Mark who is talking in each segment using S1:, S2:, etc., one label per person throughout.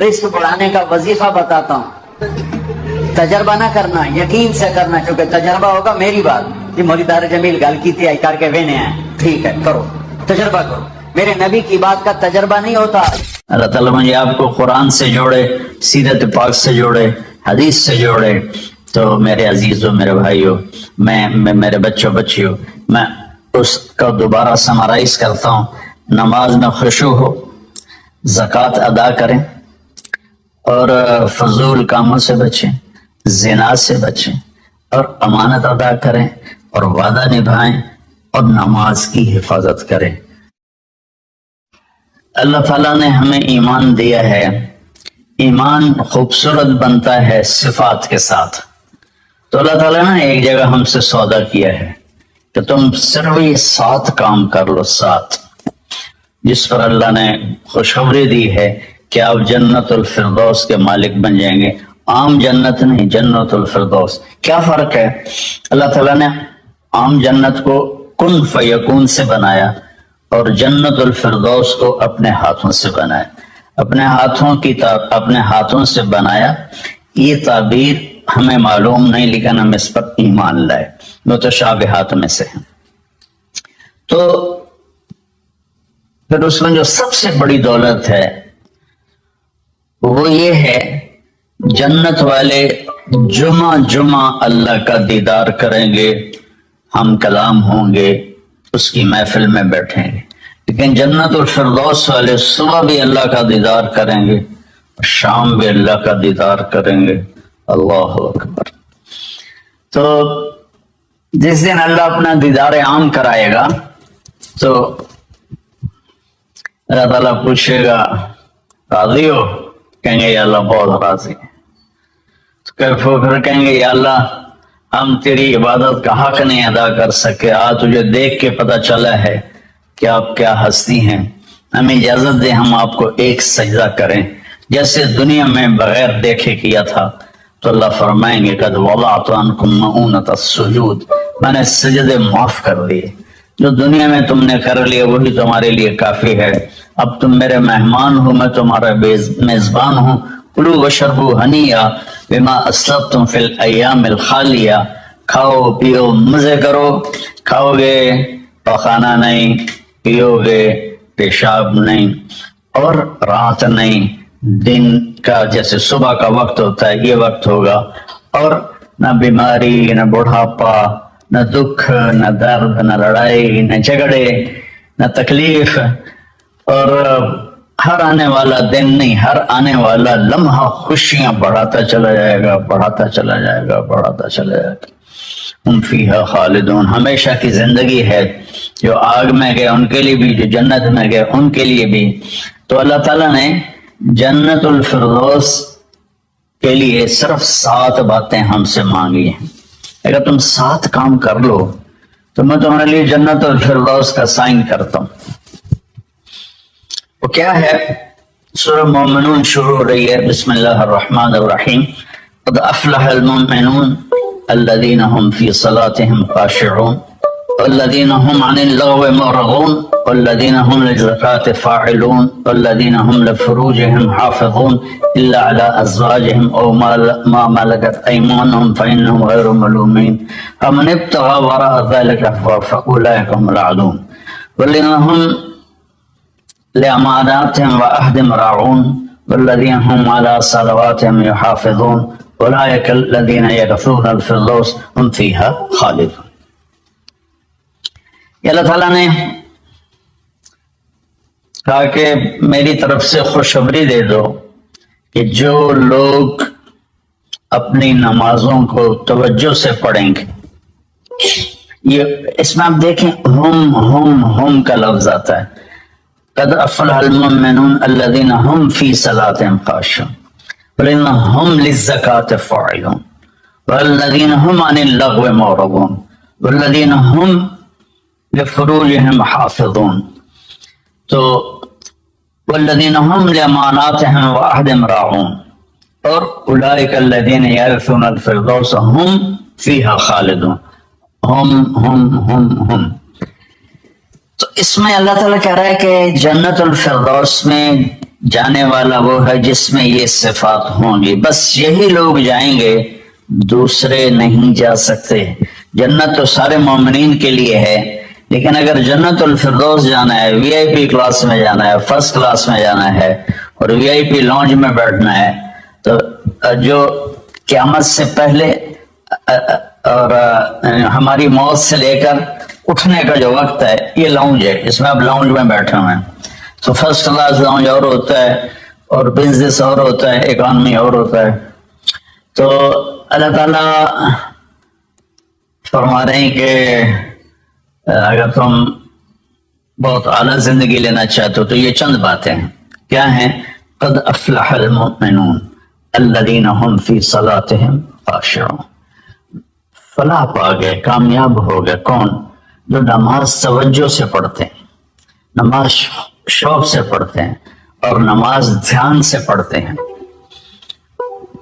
S1: رزق بڑھانے کا وظیفہ بتاتا ہوں، تجربہ نہ کرنا، یقین سے کرنا، کیونکہ تجربہ ہوگا میری بات جی مولوی طاہر جمیل گل کی تھی کر کے وینے ہیں، ٹھیک ہے کرو تجربہ کرو، میرے نبی کی بات کا تجربہ نہیں ہوتا۔ اللہ تعالیٰ مجھے آپ کو قرآن سے جوڑے، سیرت پاک سے جوڑے، حدیث سے جوڑے۔ تو میرے عزیزوں، میرے بھائیوں، میں میرے بچوں بچیوں، میں اس کا دوبارہ سمرائز کرتا ہوں۔ نماز میں خشوع ہو، زکوٰۃ ادا کریں اور فضول کاموں سے بچیں، زنا سے بچیں اور امانت ادا کریں اور وعدہ نبھائیں اور نماز کی حفاظت کریں۔ اللہ تعالیٰ نے ہمیں ایمان دیا ہے، ایمان خوبصورت بنتا ہے صفات کے ساتھ۔ تو اللہ تعالیٰ نے ایک جگہ ہم سے سودا کیا ہے کہ تم صرف یہ 7 کام کر لو، 7 جس پر اللہ نے خوشخبری دی ہے کہ آپ جنت الفردوس کے مالک بن جائیں گے۔ عام جنت نہیں، جنت الفردوس۔ کیا فرق ہے؟ اللہ تعالیٰ نے عام جنت کو کن فیکون سے بنایا اور جنت الفردوس کو اپنے ہاتھوں سے بنایا۔ اپنے ہاتھوں سے بنایا، یہ تعبیر ہمیں معلوم نہیں، لیکن ہم اس پر ایمان لائے، متشابہات میں سے ہیں۔ تو پھر اس میں جو سب سے بڑی دولت ہے وہ یہ ہے، جنت والے جمعہ اللہ کا دیدار کریں گے، ہم کلام ہوں گے، اس کی محفل میں بیٹھیں گے۔ لیکن جنت الفردوس والے صبح بھی اللہ کا دیدار کریں گے، شام بھی اللہ کا دیدار کریں گے۔ اللہ اکبر۔ تو جس دن اللہ اپنا دیدار عام کرائے گا تو اللہ تعالیٰ پوچھے گا راضی ہو؟ کہیں گے یا اللہ بہت راضی ہے۔ تو پھر کہیں گے یا اللہ ہم تیری عبادت کا حق نہیں ادا کر سکے، آج تجھے دیکھ کے پتہ چلا ہے کہ آپ کیا ہستی ہیں، ہمیں اجازت دے ہم آپ کو ایک سجدہ کریں جیسے دنیا میں بغیر دیکھے کیا تھا۔ تو اللہ فرمائیں گے قد وضعت عنکم مؤونۃ السجود، میں نے سجدے معاف کر دیے، جو دنیا میں تم نے کر لیا وہی تمہارے لیے کافی ہے۔ اب تم میرے مہمان ہو، میں تمہارا میزبان ہوں۔ کلوا واشربوا ہنیئا بما اسلفتم فی الایام الخالیہ، کھاؤ پیو مزے کرو، کھاؤ گے پخانا نہیں، پیو گے پیشاب نہیں، اور رات نہیں، دن کا جیسے صبح کا وقت ہوتا ہے یہ وقت ہوگا، اور نہ بیماری، نہ بڑھاپا، نہ دکھ، نہ درد، نہ لڑائی، نہ جھگڑے، نہ تکلیف، اور ہر آنے والا دن نہیں، ہر آنے والا لمحہ خوشیاں بڑھاتا چلا جائے گا، بڑھاتا چلا جائے گا، بڑھاتا چلا جائے گا۔ ہم فیہا خالدون، ہمیشہ کی زندگی ہے، جو آگ میں گئے ان کے لیے بھی، جو جنت میں گئے ان کے لیے بھی۔ تو اللہ تعالیٰ نے جنت الفردوس کے لیے صرف 7 باتیں ہم سے مانگی ہیں۔ اگر تم 7 کام کر لو تو میں تمہارے لیے جنت الفردوس کا سائن کرتا ہوں۔ وہ کیا ہے؟ سورہ مومنون شروع ہو رہی ہے، بسم اللہ الرحمن الرحیم۔ قد افلح المؤمنون الذین هم فی صلاتهم خاشعون والذین هم عن اللغو معرضون والذین هم للزکاة فاعلون والذین هم لفروجهم حافظون الا على ازواجهم او ما ملكت ايمانهم فانهم غیر ملومین فمن ابتغى وراء ذلك فاولئک هم العادون والذین هم لأماناتهم وعهدهم راعون والذين هم على صلواتهم يحافظون أولئك الذين يرثون الفردوس هم فيها خالدون۔ یہ اللہ تعالیٰ نے کہا کہ میری طرف سے خوشخبری دے دو کہ جو لوگ اپنی نمازوں کو توجہ سے پڑھیں گے، یہ اس میں آپ دیکھیں ہم کا لفظ آتا ہے، قد افلح المؤمنون الذين هم في صلاتهم خاشعون والذين هم للزكاة فاعلون والذين هم عن اللغو معرضون والذين هم لفروجهم حافظون، تو والذين هم لأماناتهم وعهدهم راعون، اور اولئک الذين يرثون الفردوس هم فيها خالدون۔ ہم تو اس میں اللہ تعالیٰ کہہ رہا ہے کہ جنت الفردوس میں جانے والا وہ ہے جس میں یہ صفات ہوں گی، بس یہی لوگ جائیں گے، دوسرے نہیں جا سکتے۔ جنت تو سارے مومنین کے لیے ہے، لیکن اگر جنت الفردوس جانا ہے، وی آئی پی کلاس میں جانا ہے، فرسٹ کلاس میں جانا ہے اور وی آئی پی لانج میں بیٹھنا ہے، تو جو قیامت سے پہلے اور ہماری موت سے لے کر اٹھنے کا جو وقت ہے، یہ لاؤنج ہے، اس میں اب لاؤنج میں بیٹھے ہوئے ہیں۔ تو فرسٹ کلاس لاؤنج اور ہوتا ہے اور بزنس اور ہوتا ہے، اکانومی اور ہوتا ہے۔ تو اللہ تعالیٰ فرما رہے ہیں کہ اگر تم بہت اعلیٰ زندگی لینا چاہتے ہو تو یہ چند باتیں ہیں۔ کیا ہیں؟ قد افلح المؤمنون الذین هم فی صلاتهم خاشعون۔ فلاح پا گئے، کامیاب ہو گئے کون؟ جو نماز توجہ سے پڑھتے ہیں، نماز شوق سے پڑھتے ہیں اور نماز دھیان سے پڑھتے ہیں۔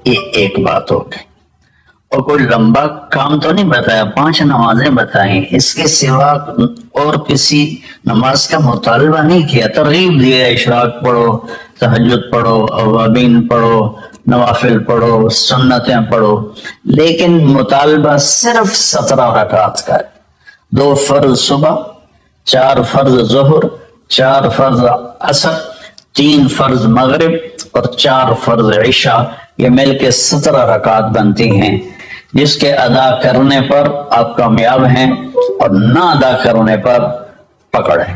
S1: یہ ایک بات ہو گئی۔ اور کوئی لمبا کام تو نہیں بتایا، 5 نمازیں بتائیں، اس کے سوا اور کسی نماز کا مطالبہ نہیں کیا۔ ترغیب دیا، اشراق پڑھو، تہجد پڑھو، اوابین پڑھو، نوافل پڑھو، سنتیں پڑھو، لیکن مطالبہ صرف 17 رکعات کا ہے۔ 2 فرض صبح، 4 فرض ظہر، 4 فرض عصر، 3 فرض مغرب اور 4 فرض عشاء، یہ مل کے 17 رکعات بنتی ہیں، جس کے ادا کرنے پر آپ کامیاب ہیں اور نہ ادا کرنے پر پکڑ ہے۔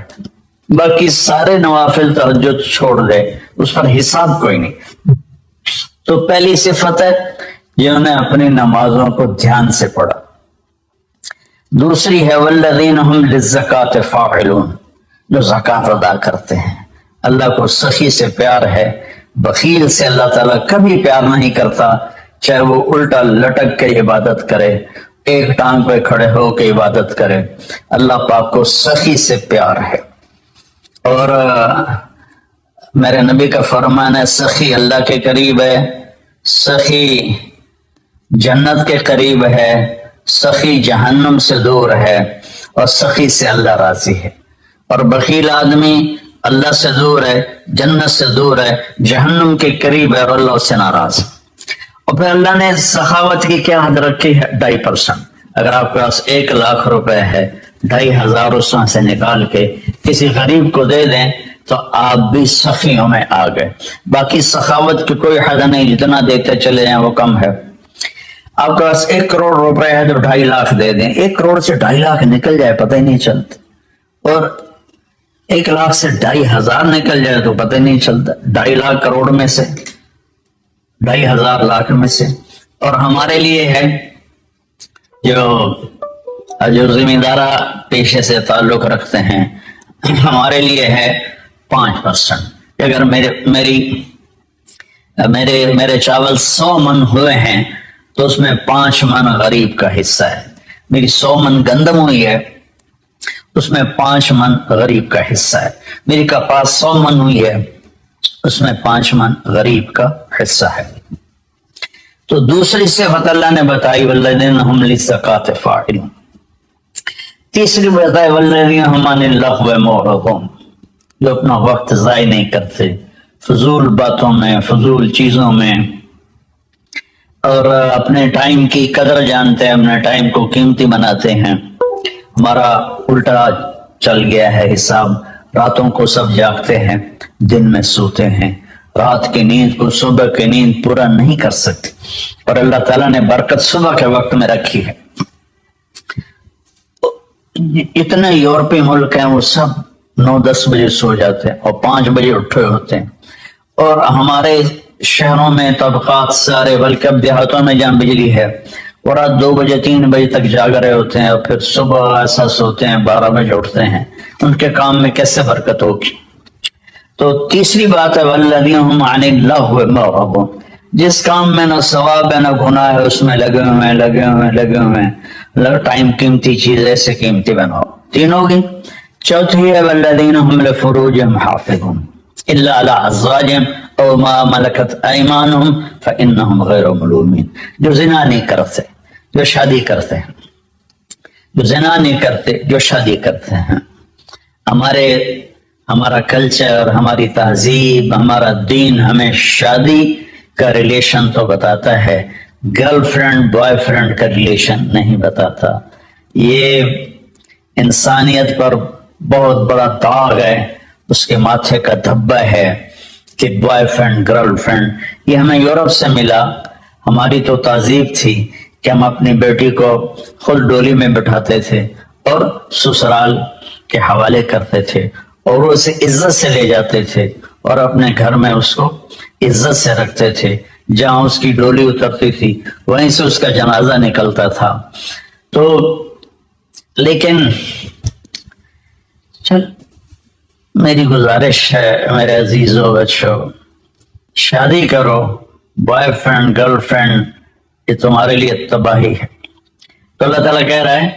S1: باقی سارے نوافل تہجد چھوڑ دے، اس پر حساب کوئی نہیں۔ تو پہلی صفت ہے جنہوں نے اپنی نمازوں کو دھیان سے پڑھا۔ دوسری ہے والذین هم للزکاۃ فاعلون، جو زکوٰۃ ادا کرتے ہیں۔ اللہ کو سخی سے پیار ہے، بخیل سے اللہ تعالیٰ کبھی پیار نہیں کرتا، چاہے وہ الٹا لٹک کے عبادت کرے، ایک ٹانگ پہ کھڑے ہو کے عبادت کرے، اللہ پاک کو سخی سے پیار ہے۔ اور میرے نبی کا فرمان ہے سخی اللہ کے قریب ہے، سخی جنت کے قریب ہے، سخی جہنم سے دور ہے اور سخی سے اللہ راضی ہے۔ اور بخیل آدمی اللہ سے دور ہے، جنت سے دور ہے، جہنم کے قریب ہے اور اللہ اس سے ناراض ہے۔ اور پھر اللہ نے سخاوت کی کیا حد رکھی ہے؟ 2.5%۔ اگر آپ کے پاس 1 لاکھ روپے ہے، 2,500 اس میں سے نکال کے کسی غریب کو دے دیں تو آپ بھی سخیوں میں آ گئے۔ باقی سخاوت کی کوئی حد نہیں، جتنا دیتے چلے جائیں وہ کم ہے۔ آپ کے پاس 1 کروڑ روپے ہے تو 2.5 لاکھ دے دیں، 1 کروڑ سے 2.5 لاکھ نکل جائے پتہ ہی نہیں چلتا، اور 1 لاکھ سے 2,500 نکل جائے تو پتہ ہی نہیں چلتا۔ 2.5 لاکھ کروڑ میں سے، 2,500 لاکھ میں سے۔ اور ہمارے لیے ہے جو زمیندارہ پیشے سے تعلق رکھتے ہیں، ہمارے لیے ہے 5%۔ اگر میرے چاول 100 من ہوئے ہیں تو اس میں 5 من غریب کا حصہ ہے۔ میری 100 من گندم ہوئی ہے، اس میں 5 من غریب کا حصہ ہے۔ میری کپاس 100 من ہوئی ہے، اس میں 5 من غریب کا حصہ ہے۔ تو دوسری صفت اللہ نے بتائی والذین هم للزکاۃ فاعلون۔ تیسری بتائی والذین هم عن اللغو معرضون، جو اپنا وقت ضائع نہیں کرتے فضول باتوں میں، فضول چیزوں میں، اور اپنے ٹائم کی قدر جانتے ہیں، اپنے ٹائم کو قیمتی بناتے ہیں۔ ہمارا الٹا چل گیا ہے حساب، راتوں کو سب جاگتے ہیں، دن میں سوتے ہیں، رات کی نیند کو صبح کی نیند پورا نہیں کر سکتے، اور اللہ تعالیٰ نے برکت صبح کے وقت میں رکھی ہے۔ اتنے یورپی ملک ہیں وہ سب 9-10 بجے سو جاتے ہیں اور 5 بجے اٹھے ہوتے ہیں، اور ہمارے شہروں میں طبقات سارے، بلکہ اب دیہاتوں میں جہاں بجلی ہے وہ رات 2 بجے 3 بجے تک جاگ رہے ہوتے ہیں، اور پھر صبح ایسا سوتے ہیں 12 بجے اٹھتے ہیں۔ ان کے کام میں کیسے برکت ہوگی؟ تو تیسری بات ہے والذین هم عن اللغو معرضون، جس کام میں نہ ثواب ہے نہ گناہ ہے اس میں لگے ہوئے ہیں۔ ٹائم قیمتی چیز ایسے قیمتی بناؤ۔ 3 ہوگی۔ چوتھی ہے والذین هم لفروجهم حافظون الا علی ازواجهم او ما ملکت ایمانهم فانهم غیر ملومین، جو زنا نہیں کرتے، جو شادی کرتے ہیں، جو زنا نہیں کرتے، جو شادی کرتے ہیں۔ ہمارے ہمارا کلچر، ہماری تہذیب، ہمارا دین ہمیں شادی کا ریلیشن تو بتاتا ہے، گرل فرینڈ بوائے فرینڈ کا ریلیشن نہیں بتاتا۔ یہ انسانیت پر بہت بڑا داغ ہے، اس کے ماتھے کا دھبا ہے کہ بوائے فرینڈ گرل فرینڈ۔ یہ ہمیں یورپ سے ملا۔ ہماری تو تہذیب تھی کہ ہم اپنی بیٹی کو خود ڈولی میں بٹھاتے تھے اور سسرال کے حوالے کرتے تھے اور اسے عزت سے لے جاتے تھے اور اپنے گھر میں اس کو عزت سے رکھتے تھے۔ جہاں اس کی ڈولی اترتی تھی وہیں سے اس کا جنازہ نکلتا تھا۔ تو لیکن چل، میری گزارش ہے میرے عزیزو بچوں، شادی کرو، بوائے فرینڈ گرل فرینڈ یہ تمہارے لیے تباہی ہے۔ تو اللہ تعالیٰ کہہ رہا ہے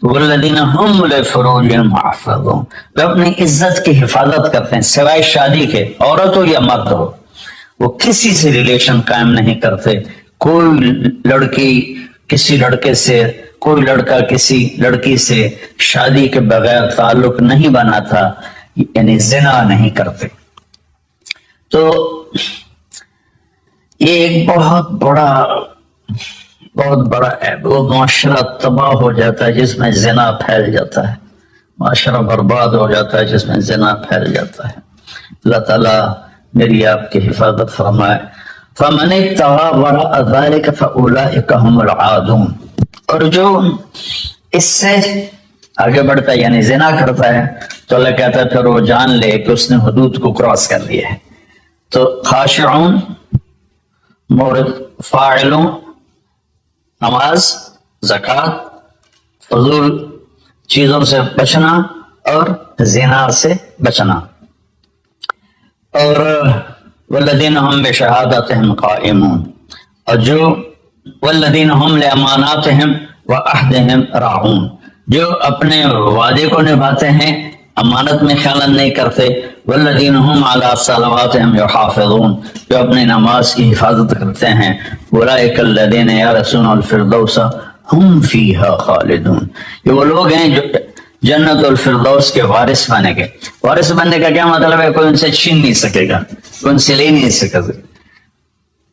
S1: والذین هم لفروجہم محافظون، وہ اپنی عزت کی حفاظت کرتے ہیں سوائے شادی کے، عورت ہو یا مرد ہو، وہ کسی سے ریلیشن قائم نہیں کرتے۔ کوئی لڑکی کسی لڑکے سے، کوئی لڑکا کسی لڑکی سے شادی کے بغیر تعلق نہیں بناتا، یعنی زنا نہیں کرتے۔ تو یہ ایک بہت بڑا ہے، وہ معاشرہ تباہ ہو جاتا ہے جس میں زنا پھیل جاتا ہے، معاشرہ برباد ہو جاتا ہے جس میں زنا پھیل جاتا ہے۔ اللہ تعالیٰ میری آپ کی حفاظت فرمائے۔ فَمَنِ ابْتَغَىٰ وَرَاءَ ذَلِكَ فَأُولَٰئِكَ هُمُ الْعَادُونَ، اور جو اس سے آگے بڑھتا ہے یعنی زنا کرتا ہے تو اللہ کہتا ہے پھر وہ جان لے کہ اس نے حدود کو کراس کر لیا ہے۔ تو خاشعون، مورد، فاعلون، نماز، زکوٰۃ، فضول چیزوں سے بچنا اور زنا سے بچنا، اور والذین هم بشہادتہم قائمون، اور جو والذین هم لاماناتہم وعہدہم راعون، جو اپنے وعدے کو نبھاتے ہیں، امانت میں خیانت نہیں کرتے۔ والذین هم علی صلواتہم یحافظون، جو اپنی نماز کی حفاظت کرتے ہیں۔ اولئک الذین یرثون الفردوس ہم فیہا خالدون، یہ وہ لوگ ہیں جو جنت الفردوس کے وارث بنے گے۔ وارث بننے کا کیا مطلب ہے؟ کوئی ان سے چھین نہیں سکے گا، کوئی ان سے لے نہیں سکے گا۔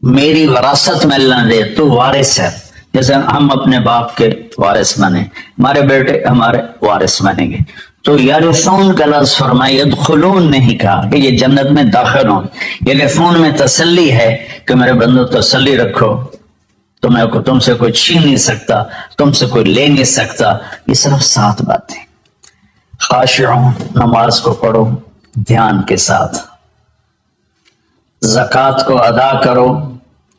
S1: میری وراثت میں اللہ دے تو وارث ہے، جیسے ہم اپنے باپ کے وارث بنے، ہمارے بیٹے ہمارے وارث بنیں گے۔ تو یارثون کا لفظ فرمائے، یدخلون نہیں کہا کہ یہ جنت میں داخل ہوں۔ یارثون میں تسلی ہے کہ میرے بندو تسلی رکھو، تم سے کوئی چھین نہیں سکتا، تم سے کوئی لے نہیں سکتا۔ یہ صرف 7 باتیں۔ خاشعون، نماز کو پڑھو دھیان کے ساتھ، زکوٰۃ کو ادا کرو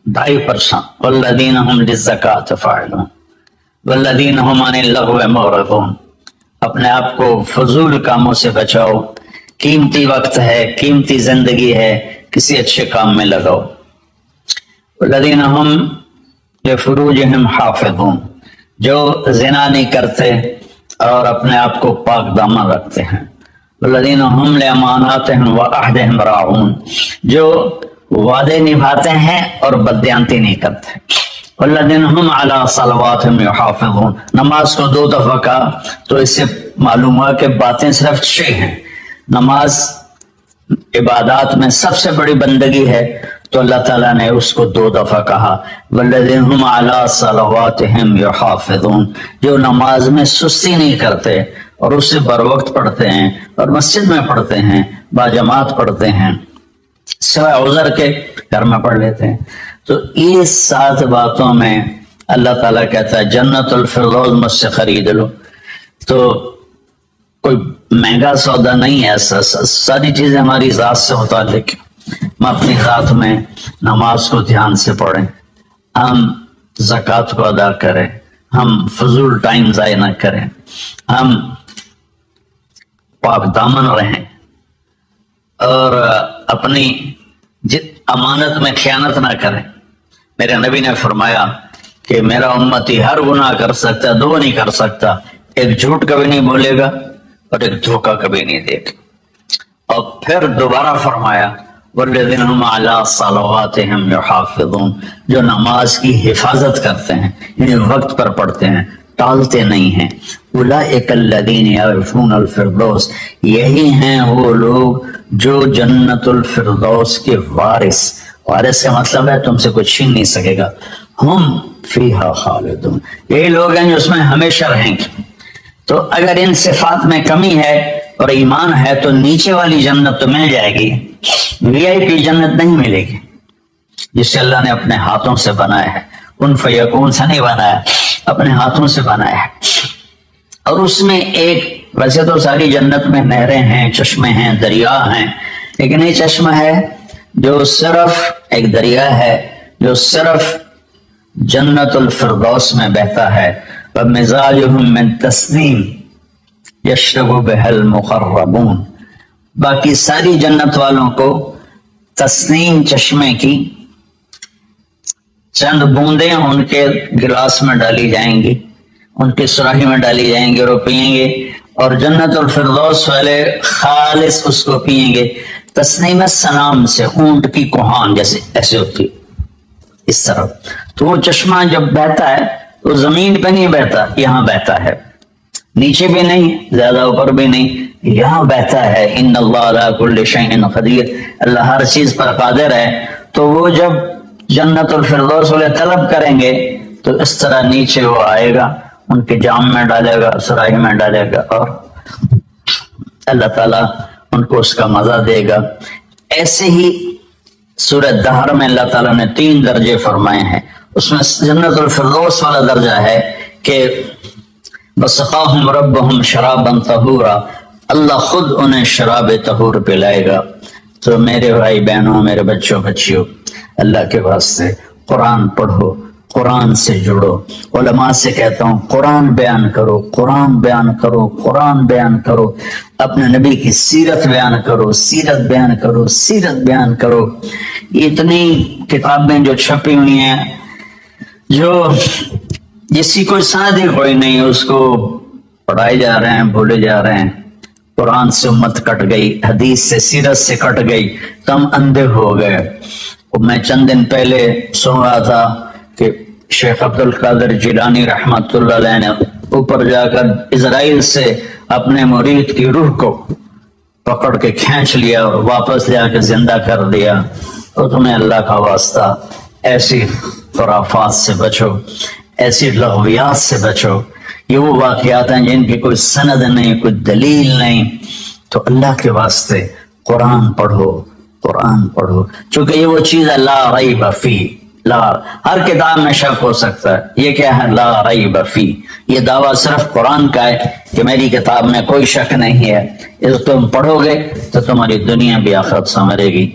S1: 2.5%، والذین هم للزکاۃ فاعلون، والذین هم عن اللغو معرضون، اپنے آپ کو فضول کاموں سے بچاؤ، قیمتی وقت ہے، قیمتی زندگی ہے، کسی اچھے کام میں لگاؤ۔ والذین هم لفروجہم حافظون، جو زنا نہیں کرتے اور اپنے آپ کو پاک دامن رکھتے ہیں۔ والذین هم لاماناتہم وعہدہم راعون، جو وعدے نبھاتے ہیں اور بددیانتی نہیں کرتے۔ والذین هم علی صلواتہم یحافظون، نماز کو 2 دفعہ کہا تو اس سے معلوم ہوا کہ باتیں صرف 6 ہیں۔ نماز عبادات میں سب سے بڑی بندگی ہے تو اللہ تعالیٰ نے اس کو 2 دفعہ کہا۔ والذین هم علی صلواتہم یحافظون، جو نماز میں سستی نہیں کرتے اور اسے بر وقت پڑھتے ہیں اور مسجد میں پڑھتے ہیں، باجماعت پڑھتے ہیں، سوائے عذر کے گھر میں پڑھ لیتے ہیں۔ تو اس 7 باتوں میں اللہ تعالیٰ کہتا ہے جنت الفردوس مجھ سے خرید لو۔ تو کوئی مہنگا سودا نہیں ہے، ساری چیزیں ہماری ذات سے متعلق۔ ہم اپنی ذات میں نماز کو دھیان سے پڑھیں، ہم زکوٰۃ کو ادا کریں، ہم فضول ٹائم ضائع نہ کریں، ہم پاک دامن رہیں اور اپنی امانت میں خیانت نہ کریں۔ میرے نبی نے فرمایا کہ میرا امتی ہر گناہ کر سکتا ہے، 2 نہیں کر سکتا، ایک جھوٹ کبھی نہیں بولے گا اور ایک دھوکہ کبھی نہیں دے گا۔ اور پھر دوبارہ فرمایا والذین هم علی صلواتہم یحافظون، جو نماز کی حفاظت کرتے ہیں، یعنی وقت پر پڑھتے ہیں، ٹالتے نہیں ہیں. اولئک الذین یرثون الفردوس، یہی ہیں وہ لوگ جو جنت الفردوس کے وارث. وارث کا مطلب ہے تم سے کوئی چھین نہیں سکے گا. ہم فیہا خالدون، یہی لوگ ہیں جو اس میں ہمیشہ رہیں گے. تو اگر ان صفات میں کمی ہے اور ایمان ہے تو نیچے والی جنت تو مل جائے گی، وی آئی پی جنت نہیں ملے گی جسے اللہ نے اپنے ہاتھوں سے بنایا ہے. کن فیکون سے نہیں بنایا، اپنے ہاتھوں سے بنایا ہے. اور اس میں ایک، ویسے تو ساری جنت میں نہریں ہیں، چشمے ہیں، دریا ہیں، لیکن یہ چشمہ ہے جو صرف ایک دریا ہے جو صرف جنت الفردوس میں بہتا ہے. وَمِزَاجُهُم مِّن تَسْنِيمٍ يَشْرَبُ بِهَا الْمُقَرَّبُونَ، باقی ساری جنت والوں کو تسنیم چشمے کی چند بوندیں ان کے گلاس میں ڈالی جائیں گی، ان کی سراہی میں ڈالی جائیں گی اور وہ پیئیں گے. اور جنت الفردوس والے خالص اس کو پیئیں گے. تسنیم سنام سے، اونٹ کی کوہان جیسے ایسے ہوتی اس طرح. تو وہ چشمہ جب بہتا ہے تو زمین پہ نہیں بہتا، یہاں بہتا ہے، نیچے بھی نہیں، زیادہ اوپر بھی نہیں، یہاں بہتا ہے. ان اللہ علی کل شیء قدیر، اللہ ہر چیز پر قادر ہے. تو وہ جب جنت الفردوس والے طلب کریں گے تو اس طرح نیچے وہ آئے گا، ان کے جام میں ڈالے گا، سراہی میں ڈالے گا، اور اللہ تعالیٰ ان کو اس کا مزہ دے گا. ایسے ہی سورہ دہر میں اللہ تعالیٰ نے 3 درجے فرمائے ہیں. اس میں جنت الفردوس والا درجہ ہے کہ وَسَقَاهُمْ رَبُّهُمْ شَرَابًا طَهُورًا، اللہ خود انہیں شراب طہور پلائے گا. تو میرے بھائی بہنوں، میرے بچوں بچیوں، اللہ کے واسطے قرآن پڑھو، قرآن سے جڑو. علماء سے کہتا ہوں قرآن بیان کرو، قرآن بیان کرو، قرآن بیان کرو. اپنے نبی کی سیرت بیان کرو، سیرت بیان کرو، سیرت بیان کرو. اتنی کتابیں جو چھپی ہوئی ہیں جو جس کی کوئی سند ہی کوئی نہیں، اس کو پڑھائے جا رہے ہیں، بھولے جا رہے ہیں. قرآن سے امت کٹ گئی، حدیث سے، سیرت سے کٹ گئی، تم اندھے ہو گئے. میں چند دن پہلے سن رہا تھا کہ شیخ عبد القادر جیلانی رحمت اللہ علیہ نے اوپر جا کر اسرائیل سے اپنے مرید کی روح کو پکڑ کے کھینچ لیا اور واپس لے کے زندہ کر دیا. تو تمہیں اللہ کا واسطہ ایسی خرافات سے بچو، ایسی لغویات سے بچو. یہ وہ واقعات ہیں جن کی کوئی سند نہیں، کوئی دلیل نہیں. تو اللہ کے واسطے قرآن پڑھو، قرآن پڑھو. چونکہ یہ وہ چیز ہے لا ریب فی، لا، ہر کتاب میں شک ہو سکتا ہے. یہ کیا ہے؟ لا ریب فی. یہ دعویٰ صرف قرآن کا ہے کہ میری کتاب میں کوئی شک نہیں ہے. اس تم پڑھو گے تو تمہاری دنیا بھی آخرت سنورے گی.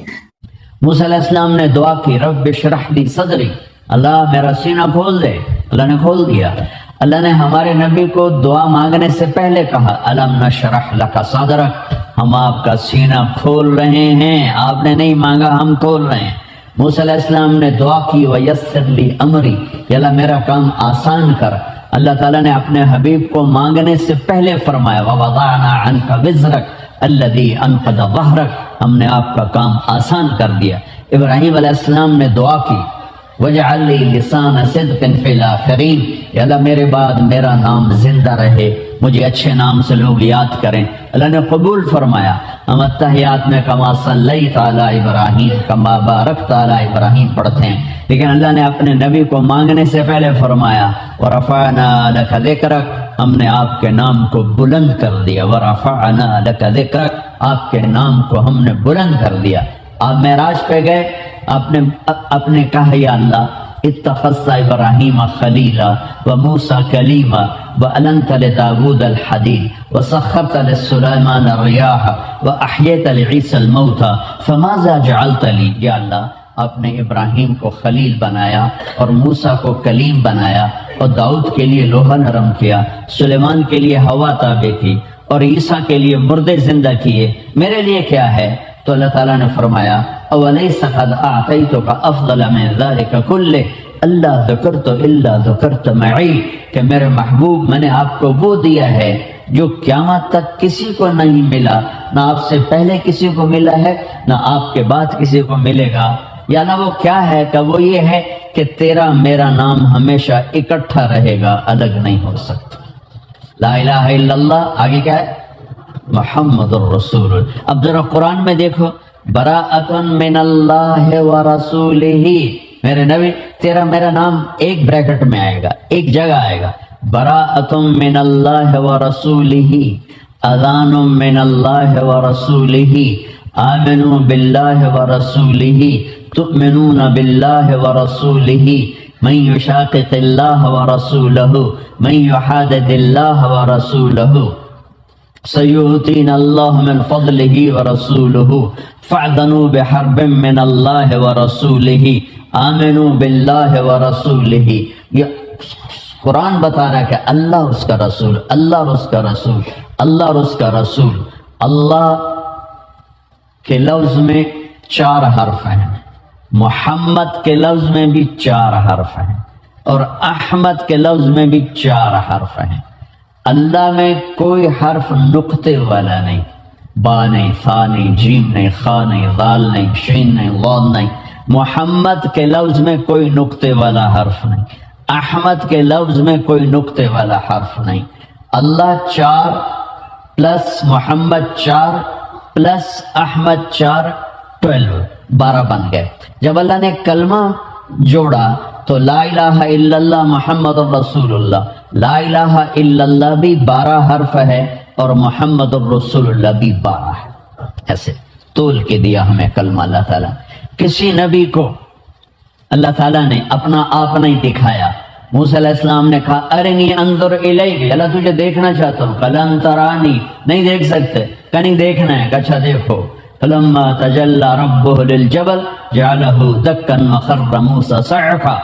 S1: موسیٰ علیہ السلام نے دعا کی رب اشرح لی صدری، اللہ میرا سینہ کھول دے. اللہ نے کھول دیا. اللہ نے ہمارے نبی کو دعا مانگنے سے پہلے کہا الم نشرح لک صدرک، ہم آپ کا سینہ کھول رہے ہیں. آپ نے نہیں مانگا، ہم کھول رہے ہیں. موسیٰ علیہ السلام نے دعا کی ویسر لی امری، کہ اللہ میرا کام آسان کر. اللہ تعالیٰ نے اپنے حبیب کو مانگنے سے پہلے فرمایا ووضعنا عنک وزرک الذی انقض ظہرک، ہم نے آپ کا کام آسان کر دیا. ابراہیم علیہ السلام نے دعا کی وجعل لی لسان صدق فی الاخرین، یا اللہ میرے بعد میرا نام زندہ رہے، مجھے اچھے نام سے لوگ یاد کریں. اللہ نے قبول فرمایا. ہم التحیات میں کما صلیت علی ابراہیم کما بارکت علی ابراہیم پڑھتے ہیں، لیکن اللہ نے اپنے نبی کو مانگنے سے پہلے فرمایا ورفعنا لک ذکرک، ہم نے آپ کے نام کو بلند کر دیا. ورفعنا لک ذکرک، آپ کے نام کو ہم نے بلند کر دیا. آپ معراج پہ گئے، آپ نے کہا یا اللہ اتخذت ابراہیم خلیلا وموسیٰ کلیما وألنت لداود الحدید وسخرت لسلیمان الریاح وأحییت لعیسی الموتى فماذا جعلت لی. یا اللہ آپ نے ابراہیم کو خلیل بنایا اور موسیٰ کو کلیم بنایا اور داؤد کے لیے لوہا نرم کیا، سلیمان کے لیے ہوا تابع کی اور عیسیٰ کے لیے مردے زندہ کیے، میرے لیے کیا ہے؟ تو اللہ تعالیٰ نے فرمایا اولیس قد اعطیتک افضل من ذلک کلہ اللہ ذکرت الا ذکرت معی، کہ میرے محبوب میں نے آپ کو وہ دیا ہے جو قیامت تک کسی کو نہیں ملا، نہ آپ سے پہلے کسی کو ملا ہے، نہ آپ کے بعد کسی کو ملے گا. یا نہ وہ کیا ہے؟ کہ وہ یہ ہے کہ تیرا میرا نام ہمیشہ اکٹھا رہے گا، الگ نہیں ہو سکتا۔ لا الہ الا اللہ، آگے کیا ہے؟ محمد الرسول۔ اب ذرا قرآن میں دیکھو، براءۃ من اللہ ورسولہ، میرے نبی تیرا میرا نام ایک بریکٹ میں آئے گا، ایک جگہ آئے گا، براءۃ من اللہ ورسولہ، اذان من اللہ ورسولہ، آمنوا باللہ ورسولہ، تؤمنون باللہ ورسولہ، من یشاقق اللہ ورسولہ، من یحادد اللہ ورسولہ، سیؤتینا اللہ من فضلہ ورسولہ، فاعذنوا بحرب من اللہ ورسولہ، آمنوا باللہ ورسولہ۔ یہ قرآن بتا رہا ہے کہ اللہ اور اس کا رسول، اللہ اور اس کا رسول، اللہ اور اس کا رسول۔ اللہ کے لفظ میں 4 حرف ہیں، محمد کے لفظ میں بھی 4 حرف ہیں، اور احمد کے لفظ میں بھی 4 حرف ہیں۔ اللہ میں کوئی حرف نقطے والا نہیں، با نہیں، ثا نہیں، جیم نہیں، خا نہیں، ذال نہیں، شین نہیں، غاد نہیں۔ محمد کے لفظ میں کوئی نقطے والا حرف نہیں، احمد کے لفظ میں کوئی نقطے والا حرف نہیں۔ اللہ 4 پلس محمد 4 پلس احمد 4، 12 بن گئے۔ جب اللہ نے کلمہ جوڑا تو لا الہ الا اللہ محمد الرسول اللہ، لا الہ الا اللہ بھی 12 حرف ہے اور محمد الرسول اللہ بھی 12 ہے۔ ایسے تول کے دیا ہمیں کلمہ اللہ تعالیٰ۔ کسی نبی کو اللہ تعالیٰ نے اپنا آپ نہیں دکھایا۔ موسیٰ علیہ السلام نے کہا ارنی انظر الیک، اللہ تجھے دیکھنا چاہتا ہوں، قال لن ترانی، نہیں دیکھ سکتے، کہا نہیں دیکھنا ہے، کہا اچھا دیکھو۔ فلما تجلی ربہ للجبل جعلہ دکا وخر موسیٰ صعقا،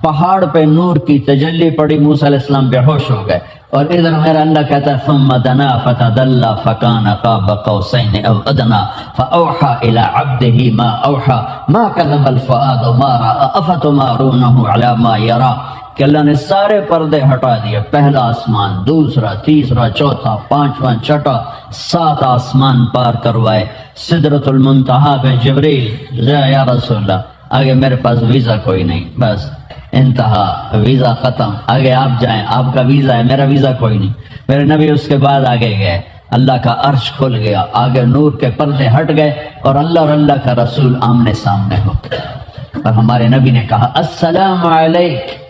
S1: پہاڑ پہ نور کی تجلی پڑی، موسیٰ علیہ السلام بے ہوش ہو گئے۔ اور ادھر میرا اللہ کہتا ہے ثم دنا فتدلی فکان قاب قوسین او ادنا فاوحى الى عبده ما اوحى ما كذب الفؤاد ما راى افتمارونه على ما يرى، کہ اللہ نے سارے پردے ہٹا دیے، پہلا آسمان، دوسرا، تیسرا، چوتھا، پانچواں، چھٹا، 7 آسمان پار کروائے۔ سدرۃ المنتہا پہ جبریل، یا رسول اللہ آگے میرے پاس ویزا کوئی نہیں، بس انتہا، ویزا ختم، آگے آپ جائیں، آپ کا ویزا ہے، میرا ویزا کوئی نہیں۔ میرے نبی اس کے بعد آگے گئے، اللہ کا عرش کھل گیا، آگے نور کے پردے ہٹ گئے اور اللہ کا رسول آمنے سامنے ہو گئے۔ اور ہمارے نبی نے کہا السلام علیک،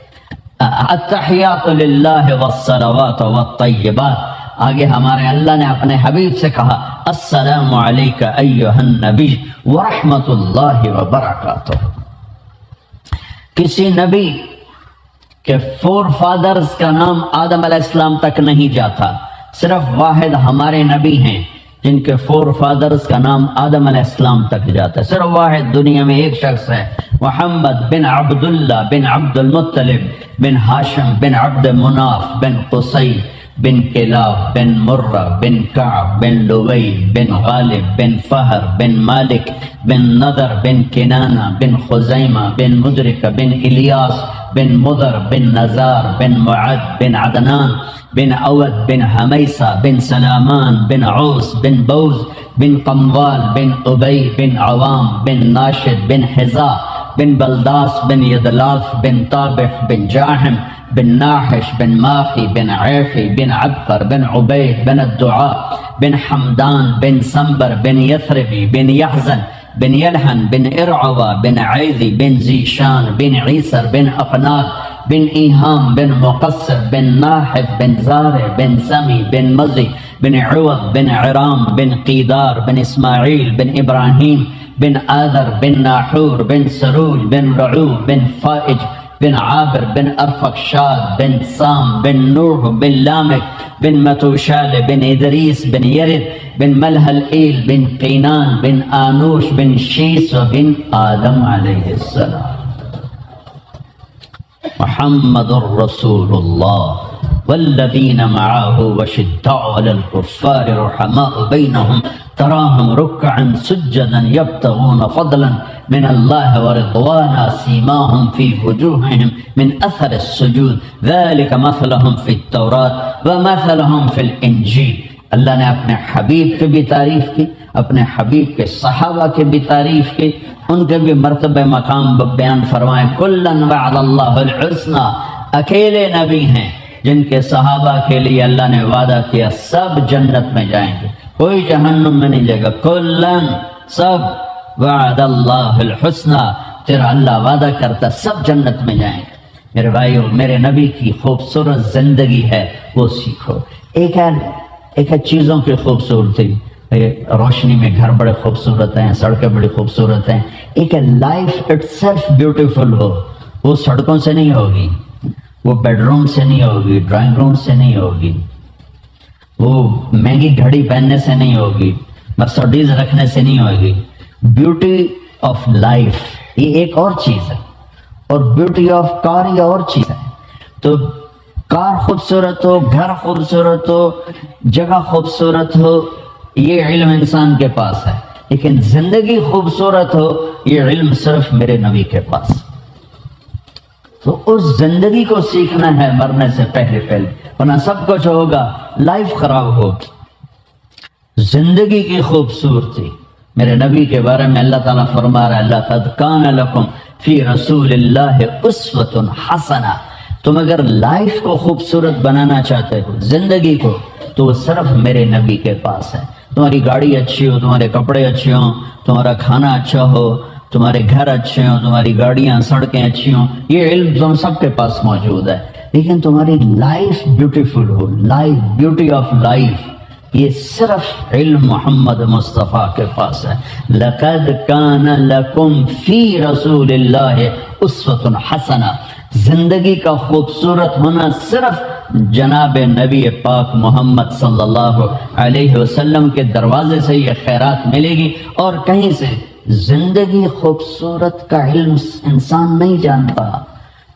S1: التحیات للہ والصلوات والطیبات۔ آگے ہمارے اللہ نے اپنے حبیب سے کہا السلام علیک ایھا النبی ورحمۃ اللہ وبرکاتہ۔ کسی نبی کے 4 فادرز کا نام آدم علیہ السلام تک نہیں جاتا، صرف واحد ہمارے نبی ہیں جن کے 4 فادرز کا نام آدم علیہ السلام تک جاتا ہے، صرف واحد دنیا میں ایک شخص ہے، محمد بن عبداللہ بن عبد المطلب بن ہاشم بن عبد مناف بن قصی بن کلاب بن مرہ بن کعب بن لوی بن غالب بن فہر بن مالک بن نضر بن کنانہ بن خزیمہ بن مدرک بن الیاس بن مضر بن نزار بن معد بن عدنان بن عود بن حمیسہ بن سلامان بن عوس بن بوز بن قموال بن ابی بن عوام بن ناشد بن حزا بن بلداس بن یدلاف بن طابح بن جاحم بن ناحش بن ماخی بن عیفی بن عبقر بن عبید بن الدعاء بن حمدان بن سنبر بن یثربی بن یحزن بن یلحن بن ارعوہ بن عیذی بن زیشان بن عیسر بن اقناد بن ایہام بن مقصر بن ناحف بن زارع بن سمی بن مزی بن عوض بن عرام بن قیدار بن اسماعیل بن ابراہیم بن آذر بن ناحور بن سرول بن رعوب بن فائج بن عابر بن ارفقشاد بن سام بن نوح بن لامک بن متوشال بن ادریس بن یرد بن ملحل ایل بن قینان بن آنوش بن شیس بن آدم علیہ السلام۔ محمد رسول اللہ والذین معه وشداء علی الکفار رحماء بینہم تراہم رکعا سجدا یبتغون فضلا من اللہ ورضوانا سیماہم فی وجوہہم من اثر السجود ذلک مثلہم فی التوراۃ ومثلہم فی الانجیل۔ اللہ نے اپنے حبیب کی بھی تعریف کی اپنے حبیب کے صحابہ کی بھی تعریف کی، ان کے بھی مرتبہ مقام بیان فرمائے۔ کلن وعد اللہ الحسنی، اکیلے نبی ہیں جن کے صحابہ کے لیے اللہ نے وعدہ کیا سب جنت میں جائیں گے، کوئی جہنم میں نہیں جائے گا۔ کلن، سب، وعد اللہ الحسنی، تیرا اللہ وعدہ کرتا سب جنت میں جائیں گے۔ میرے بھائیو، میرے نبی کی خوبصورت زندگی ہے، وہ سیکھو۔ ایک ہے چیزوں کی خوبصورتی، روشنی میں گھر بڑے خوبصورت ہیں، سڑکیں بڑی خوبصورت ہیں۔ ایک ہے لائف اٹ سیلف بیوٹیفل ہو، وہ سڑکوں سے نہیں ہوگی، وہ بیڈ روم سے نہیں ہوگی، ڈرائنگ روم سے نہیں ہوگی، وہ مہنگی گھڑی پہننے سے نہیں ہوگی، مرسڈیز رکھنے سے نہیں ہوگی۔ بیوٹی آف لائف یہ ایک اور چیز ہے، اور بیوٹی آف کار یہ اور چیز ہے۔ تو کار خوبصورت ہو، گھر خوبصورت ہو، جگہ خوبصورت ہو، یہ علم انسان کے پاس ہے، لیکن زندگی خوبصورت ہو یہ علم صرف میرے نبی کے پاس۔ تو اس زندگی کو سیکھنا ہے مرنے سے پہلے ورنہ سب کچھ ہوگا، لائف خراب ہوگی۔ زندگی کی خوبصورتی، میرے نبی کے بارے میں اللہ تعالیٰ فرما رہا ہے لَقَدْ كَانَ لَكُمْ فِي رَسُولِ اللَّهِ أُسْوَةٌ حَسَنَةٌ۔ تم اگر لائف کو خوبصورت بنانا چاہتے ہو، زندگی کو، تو وہ صرف میرے نبی کے پاس ہے۔ تمہاری گاڑی اچھی ہو، تمہارے کپڑے اچھے ہوں، تمہارا کھانا اچھا ہو، تمہارے گھر اچھے ہوں، تمہاری گاڑیاں سڑکیں اچھی ہوں، یہ علم تم سب کے پاس موجود ہے، لیکن تمہاری life beautiful who, life, beauty of life, یہ صرف علم محمد مصطفیٰ کے پاس ہے۔ لَقَدْ كَانَ لَكُمْ فِي رَسُولِ اللَّهِ أُسْوَةٌ حَسَنَةٌ، زندگی کا خوبصورت ہونا صرف جناب نبی پاک محمد صلی اللہ علیہ وسلم کے دروازے سے یہ خیرات ملے گی، اور کہیں سے زندگی خوبصورت کا علم انسان نہیں جانتا،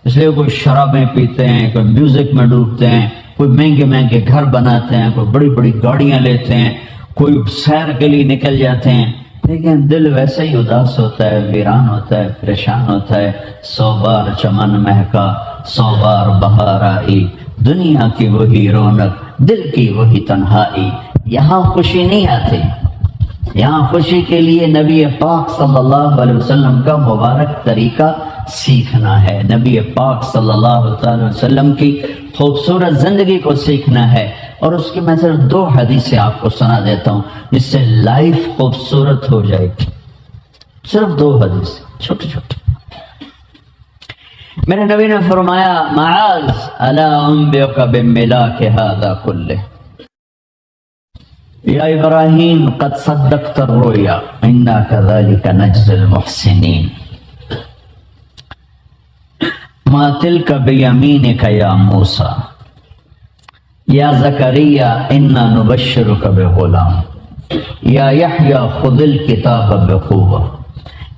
S1: اس لیے کوئی شرابیں پیتے ہیں، کوئی میوزک میں ڈوبتے ہیں، کوئی مہنگے مہنگے گھر بناتے ہیں، کوئی بڑی بڑی گاڑیاں لیتے ہیں، کوئی سیر کے لیے نکل جاتے ہیں، لیکن دل ویسے ہی اداس ہوتا ہے، ویران ہوتا ہے، پریشان ہوتا ہے۔ 100 بار چمن مہکا، 100 بار بہار آئی، دنیا کی وہی رونق، دل کی وہی تنہائی، یہاں خوشی نہیں آتی۔ یہاں خوشی کے لیے نبی پاک صلی اللہ علیہ وسلم کا مبارک طریقہ سیکھنا ہے، نبی پاک صلی اللہ علیہ وسلم کی خوبصورت زندگی کو سیکھنا ہے۔ اور اس کی میں صرف 2 حدیثیں آپ کو سنا دیتا ہوں جس سے لائف خوبصورت ہو جائے گی، صرف 2 حدیث چھوٹی چھوٹی۔ میرے نبی نے فرمایا معاذ الا انبئک بملاک ھذا کلہ، یا ابراہیم قد صدقت الرؤیا انا کذلک نجزی المحسنین، ما تلک بیمینک یا موسیٰ، یا زکریا انا نبشرک بغلام، یا یحییٰ خذ الکتاب بقوہ،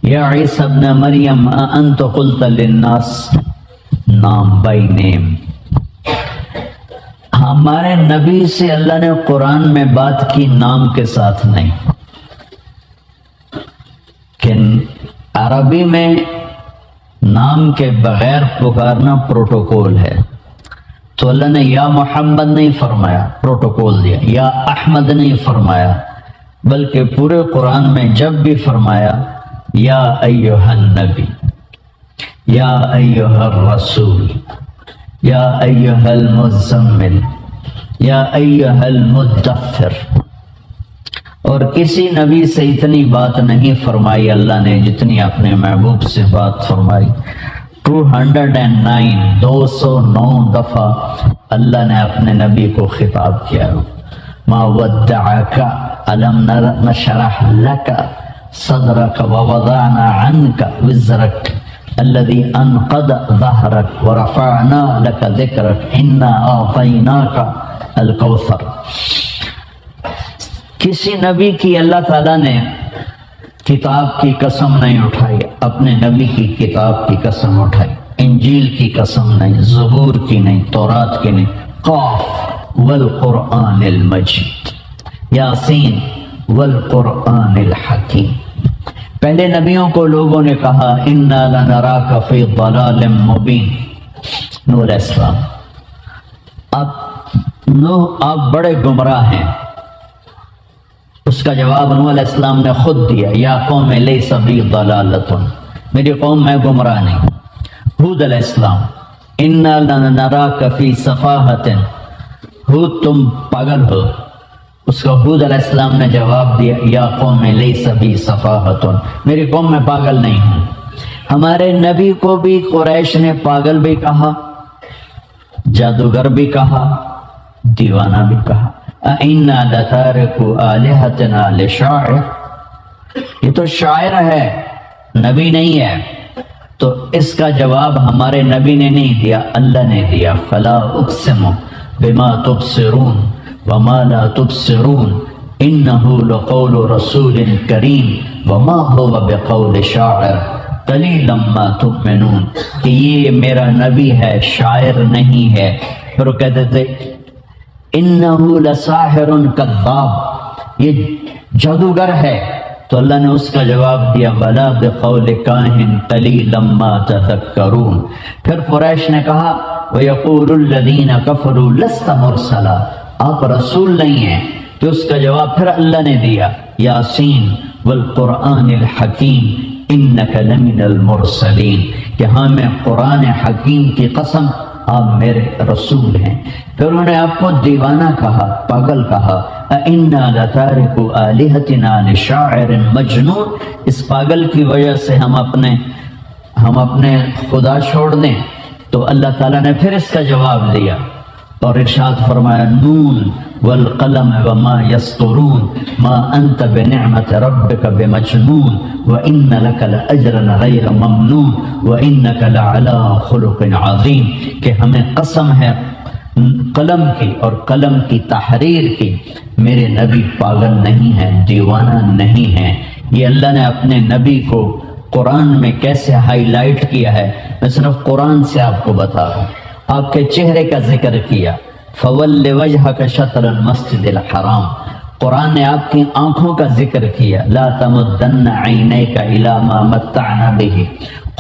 S1: یا عیسیٰ ابن مریم انت قلت للناس، نام بائی نیم۔ ہمارے نبی سے اللہ نے قرآن میں بات کی نام کے ساتھ نہیں، کہ عربی میں نام کے بغیر پکارنا پروٹوکول ہے، تو اللہ نے یا محمد نہیں فرمایا، پروٹوکول دیا، یا احمد نہیں فرمایا، بلکہ پورے قرآن میں جب بھی فرمایا یا ایہا النبی، یا ایہا الرسول، یا ایہا المزمل، یا ایہا المدثر، اور کسی نبی سے اتنی بات نہیں فرمائی اللہ نے جتنی اپنے محبوب سے بات فرمائی۔ 209 209 دفعہ اللہ نے اپنے نبی کو خطاب کیا۔ ما ودعک الم نشرح لک صدرک ووضعنا عنک وزرک الذي انقض ظهرك ورفعنا لك ذكرك انا اعطيناك الكوثر۔ کسی نبی کی اللہ تعالیٰ نے کتاب کی قسم نہیں اٹھائی، اپنے نبی کی کتاب کی قسم اٹھائی، انجیل کی قسم نہیں، زبور کی نہیں، تورات کی نہیں۔ قاف والقرآن المجید، یاسین والقرآن الحکیم۔ پہلے نبیوں کو لوگوں نے کہا انا لنراک فی ضلال مبین، نوح علیہ السلام، اب نوح آپ بڑے گمراہ ہیں، اس کا جواب نوح علیہ السلام نے خود دیا، یا قوم لیس بی ضلالۃ، میری قوم میں گمراہ نہیں۔ ہود علیہ السلام، انا لنراک فی صفاحۃ، ہود تم پاگل ہو۔ اس کو ہود علیہ السلام نے جواب دیا، یا قوم لیس بی صفاحۃ، میری قوم میں پاگل نہیں ہوں۔ ہمارے نبی کو بھی قریش نے پاگل بھی کہا، جادوگر بھی کہا، دیوانہ بھی کہا۔ اِنَّا لَتَارِكُ آلِهَتِنَا لِشَاعِرٍ، یہ تو شاعر ہے، نبی نہیں ہے۔ تو اس کا جواب ہمارے نبی نے نہیں دیا، اللہ نے دیا۔ فَلَا أُقْسِمُ بِمَا تُبْصِرُونَ وَمَا لَا تُبْصِرُونَ إِنَّهُ لَقَوْلُ رَسُولٍ كَرِيمٍ وَمَا هُوَ بِقَوْلِ شَاعِرٍ قَلِيلًا مَا تُؤْمِنُونَ، کہ یہ میرا نبی ہے، شاعر نہیں ہے۔ پھر وہ کہتے تھے اِنَّهُ لَسَاحِرٌ كَذَّابٌ، یہ جادوگر ہے۔ تو اللہ نے اس کا جواب دیا، وَلَا بِقَوْلِ كَاهِنٍ قَلِيلًا مَا تَذَكَّرُونَ۔ پھر قریش نے کہا، وَيَقُولُ الَّذِينَ كَفَرُوا لَسْتَ مُرْسَلًا، آپ رسول نہیں ہیں۔ تو اس کا جواب پھر اللہ نے دیا، یاسین والقرآن الحکیم انک لمن المرسلین، کہ ہاں میں قرآن حکیم کی قسم آپ میرے رسول ہیں۔ پھر انہوں نے آپ کو دیوانہ کہا، پاگل کہا۔ اِنَّا لَتَارِكُ آلِهَتِنَا لِشَاعِرٍ مَجْنُونٍ، اس پاگل کی وجہ سے ہم اپنے خدا چھوڑ دیں؟ تو اللہ تعالیٰ نے پھر اس کا جواب دیا اور ارشاد فرمایا، نون والقلم وما یسطرون ما انت بنعمت ربک بمجنون وان لک لاجرا غیر ممنون وانک لعلی خلق عظیم، کہ ہمیں قسم ہے قلم کی اور قلم کی تحریر کی، میرے نبی پاگل نہیں ہیں، دیوانہ نہیں ہیں۔ یہ اللہ نے اپنے نبی کو قرآن میں کیسے ہائی لائٹ کیا ہے، میں صرف قرآن سے آپ کو بتا رہا ہوں۔ آپ کے چہرے کا ذکر کیا، فَوَلِّ وَجْهَكَ شَطْرَ الْمَسْجِدِ الْحَرَامِ، قرآن نے آپ کی آنکھوں کا ذکر کیا، لَا تَمُدَّنَّ عَيْنَيْكَ إِلَىٰ مَا مَتَّعْنَا بِهِ،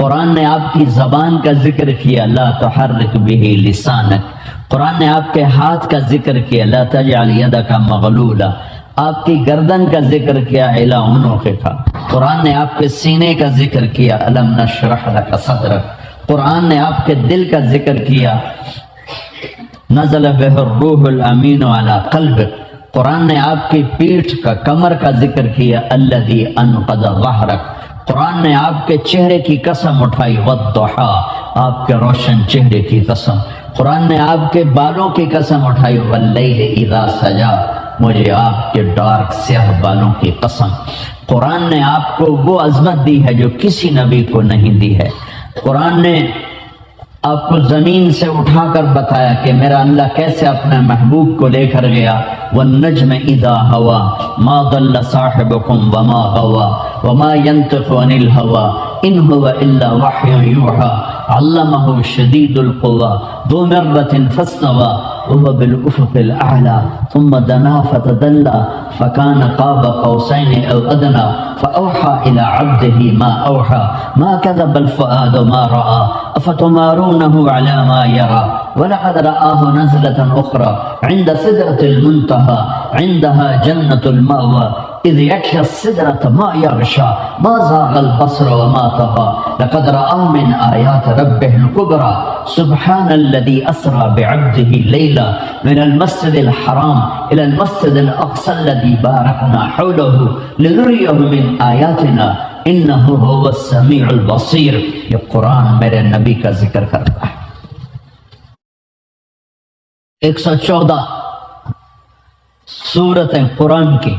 S1: قرآن نے آپ کی زبان کا ذکر کیا، لَا تُحَرِّكْ بِهِ لِسَانَكَ، قرآن نے آپ کے ہاتھ کا ذکر کیا، لَا تَجْعَلْ يَدَكَ مَغْلُولًا، آپ کی گردن کا ذکر کیا، إِلَىٰ عُنُقِكَ، قرآن نے آپ کے سینے کا ذکر کیا، أَلَمْ نَشْرَحْ لَكَ صَدْرَكَ، قرآن نے آپ کے دل کا ذکر کیا، نزل بہ الروح الامین علی قلبک، قرآن نے آپ کی پیٹھ کا کمر کا ذکر کیا، الذی انقض ظہرک، قرآن نے آپ کے چہرے کی قسم اٹھائی، والضحی، آپ کے روشن چہرے کی قسم، قرآن نے آپ کے بالوں کی قسم اٹھائی، واللیل اذا سجا، مجھے آپ کے ڈارک سیاہ بالوں کی قسم۔ قرآن نے آپ کو وہ عظمت دی ہے جو کسی نبی کو نہیں دی ہے۔ قرآن نے آپ کو زمین سے اٹھا کر بتایا کہ میرا اللہ کیسے اپنے محبوب کو لے کر گیا، والنجم اذا ہوا ما ضل صاحبکم وما غوا وما ينطق عن الهوى ان هو الا وحی یوحى علمه شدید القوى ذو مرة فاستوى وهو بالافق الاعلى ثم دنا فتدلى فكان قاب قوسين او ادنى فاوحى الى عبده ما اوحى ما كذب الفؤاد ما راى افتمارونه على ما يرى ولقد رآه نزلة اخرى عند سدرة المنتهى عندها جنة المأوى اذ يغشى السدرة ما يغشى ما زاغ البصر وما طغى لقد رأى من آيات ربه الكبرى سبحان الذي أسرى بعبده ليلا من المسجد الحرام إلى المسجد الأقصى الذي باركنا حوله لنريه من آياتنا إنه هو السميع البصير۔ یہ قرآن میرے نبی کا ذکر کرتا ہے۔ 114 سورتیں قرآن کی،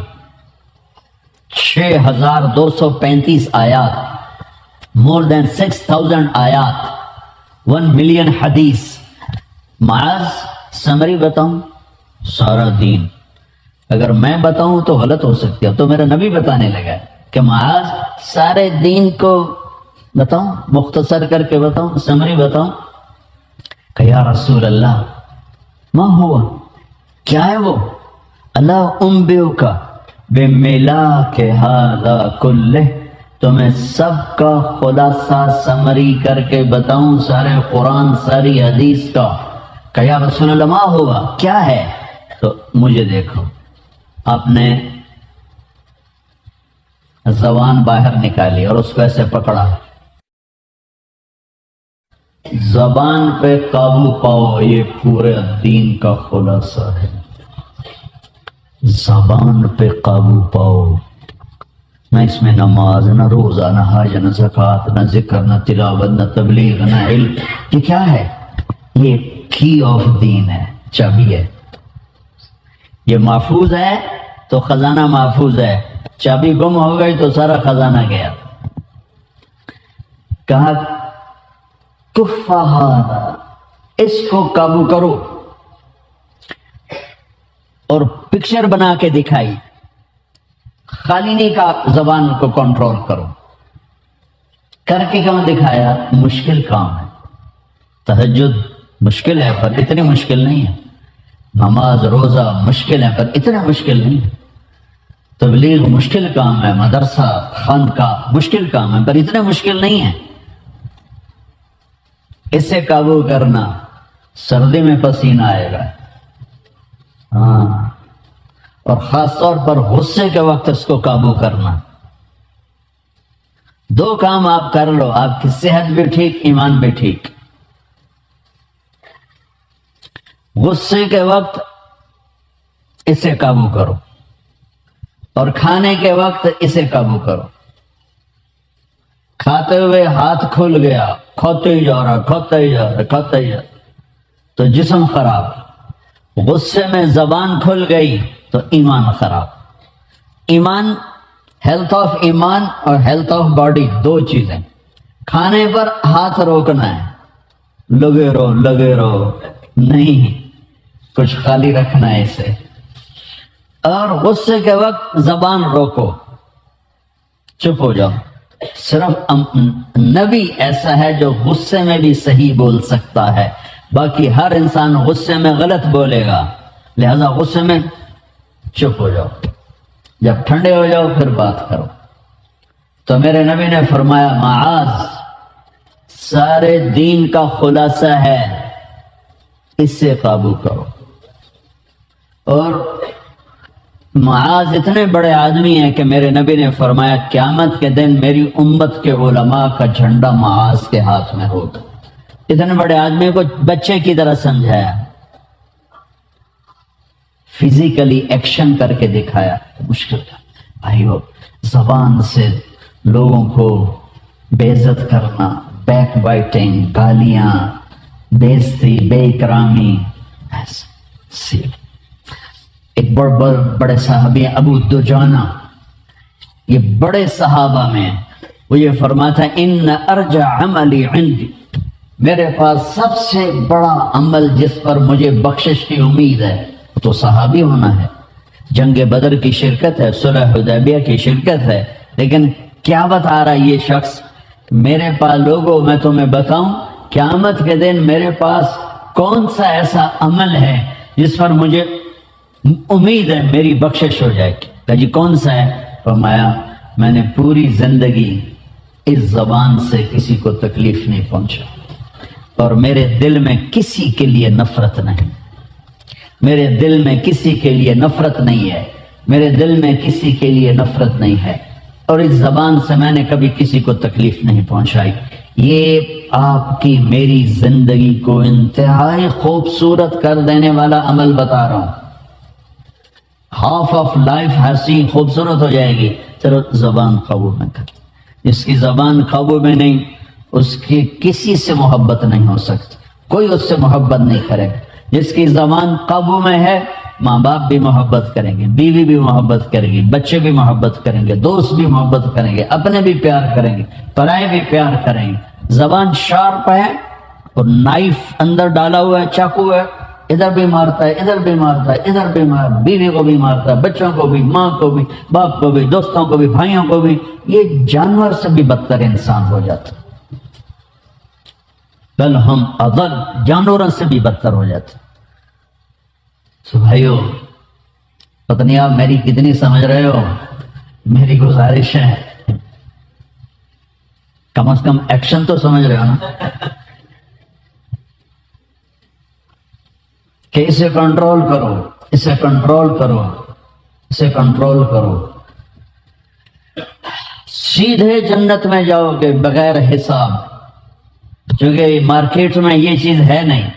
S1: 6235 آیات، more than 6000 آیات، 1 ملین حدیث۔ معاذ سمری بتاؤں؟ سارا دین۔ اگر میں بتاؤں تو غلط ہو سکتی ہے، تو میرا نبی بتانے لگا کہ معاذ سارے دین کو بتاؤں، مختصر کر کے بتاؤں، سمری بتاؤں؟ کہ یا رسول اللہ ما ہوا، کیا ہے وہ؟ اللہ انبئک بملاک ھذا کلہ، تو میں سب کا خلاصہ سمری کر کے بتاؤں، سارے قرآن ساری حدیث کا؟ کہ یا رسول اللہ ما ہوا، کیا ہے؟ تو مجھے دیکھو، آپ نے زبان باہر نکالی اور اس کو ایسے پکڑا. زبان پہ قابو پاؤ، یہ پورے دین کا خلاصہ ہے. زبان پہ قابو پاؤ، نہ اس میں نماز، نہ روزہ، نہ حج، نہ زکوٰۃ، نہ ذکر، نہ تلاوت، نہ تبلیغ، نہ علم. یہ کیا ہے؟ یہ کی آف دین ہے، چابی ہے. یہ محفوظ ہے تو خزانہ محفوظ ہے، چابی گم ہو گئی تو سارا خزانہ گیا. کہا کفہا، اس کو قابو کرو، اور پکچر بنا کے دکھائی. خالی نہیں کہا زبان کو کنٹرول کرو، کر کے کہاں دکھایا؟ مشکل کام ہے. تہجد مشکل ہے پر اتنی مشکل نہیں ہے. نماز روزہ مشکل ہے پر اتنا مشکل نہیں ہے. تبلیغ مشکل کام ہے، مدرسہ خانقاہ مشکل کام ہے پر اتنا مشکل نہیں ہے. اس سے قابو کرنا، سردی میں پسینہ آئے گا، ہاں، اور خاص طور پر غصے کے وقت اس کو قابو کرنا. دو کام آپ کر لو، آپ کی صحت بھی ٹھیک، ایمان بھی ٹھیک. غصے کے وقت اسے قابو کرو، اور کھانے کے وقت اسے قابو کرو. کھاتے ہوئے ہاتھ کھل گیا، کھوتے ہی جا رہا، کھوتے ہی جا رہا، کھوتے ہی جا رہا، تو جسم خراب. غصے میں زبان کھل گئی تو ایمان خراب. ایمان، ہیلتھ آف ایمان اور ہیلتھ آف باڈی دو چیزیں. کھانے پر ہاتھ روکنا ہے، لگے رہو نہیں، کچھ خالی رکھنا ہے اسے. اور غصے کے وقت زبان روکو، چپ ہو جاؤ. صرف نبی ایسا ہے جو غصے میں بھی صحیح بول سکتا ہے، باقی ہر انسان غصے میں غلط بولے گا. لہذا غصے میں چپ ہو جاؤ، جب ٹھنڈے ہو جاؤ پھر بات کرو. تو میرے نبی نے فرمایا معاذ سارے دین کا خلاصہ ہے، اس سے قابو کرو. اور معاذ اتنے بڑے آدمی ہیں کہ میرے نبی نے فرمایا قیامت کے دن میری امت کے علماء کا جھنڈا معاذ کے ہاتھ میں ہوگا. اتنے بڑے آدمی کو بچے کی طرح سمجھایا، فزیکلی ایکشن کر کے دکھایا. مشکل تھا بھائیو. زبان سے لوگوں کو بے عزت کرنا، بیک بائٹنگ، گالیاں، بےعزتی، بے اکرامی، ایک بڑے صحابی ابو دجانہ، یہ بڑے صحابہ میں، وہ یہ فرماتا ہے ان ارجع عملی عندی، میرے پاس سب سے بڑا عمل جس پر مجھے بخشش کی امید ہے وہ تو صحابی ہونا ہے. جنگ بدر کی شرکت ہے، صلح حدیبیہ کی شرکت ہے، لیکن کیا بتا رہا یہ شخص؟ میرے پاس لوگوں، میں تمہیں بتاؤں قیامت کے دن میرے پاس کون سا ایسا عمل ہے جس پر مجھے امید ہے میری بخشش ہو جائے گی. کہ جی کون سا ہے؟ فرمایا میں نے پوری زندگی اس زبان سے کسی کو تکلیف نہیں پہنچا، اور میرے دل میں کسی کے لیے نفرت نہیں، میرے دل میں کسی کے لیے نفرت نہیں ہے، میرے دل میں کسی کے لیے نفرت نہیں ہے، اور اس زبان سے میں نے کبھی کسی کو تکلیف نہیں پہنچائی. یہ آپ کی میری زندگی کو انتہائی خوبصورت کر دینے والا عمل بتا رہا ہوں. ہاف آف لائف حسین خوبصورت ہو جائے گی. چلو زبان قابو میں کر. جس کی زبان قابو میں نہیں، اس کی کسی سے محبت نہیں ہو سکتی، کوئی اس سے محبت نہیں کرے گا. جس کی زبان قابو میں ہے، ماں باپ بھی محبت کریں گے، بیوی بھی محبت کرے گی، بچے بھی محبت کریں گے، دوست بھی محبت کریں گے، اپنے بھی پیار کریں گے، پرائے بھی پیار کریں گے. زبان شارپ ہے اور نائف اندر ڈالا ہوا ہے، چاقو ہے، ادھر بھی مارتا ہے، ادھر بھی مارتا ہے، ادھر بھی مارتا ہے، بیوی کو بھی مارتا ہے، بچوں کو بھی، ماں کو بھی، باپ کو بھی، دوستوں کو بھی، بھائیوں کو بھی. یہ جانور سے بھی بدتر انسان ہو جاتا، بل ہم اضل، جانوروں سے بھی بدتر ہو جاتے. تو بھائیو، پتہ نہیں آپ میری کتنی سمجھ رہے ہو. میری گزارش ہے کم از کم ایکشن تو سمجھ رہے ہو نا، کہ اسے کنٹرول کرو، اسے کنٹرول کرو، اسے کنٹرول کرو. سیدھے جنت میں جاؤ گے بغیر حساب، چونکہ مارکیٹ میں یہ چیز ہے نہیں،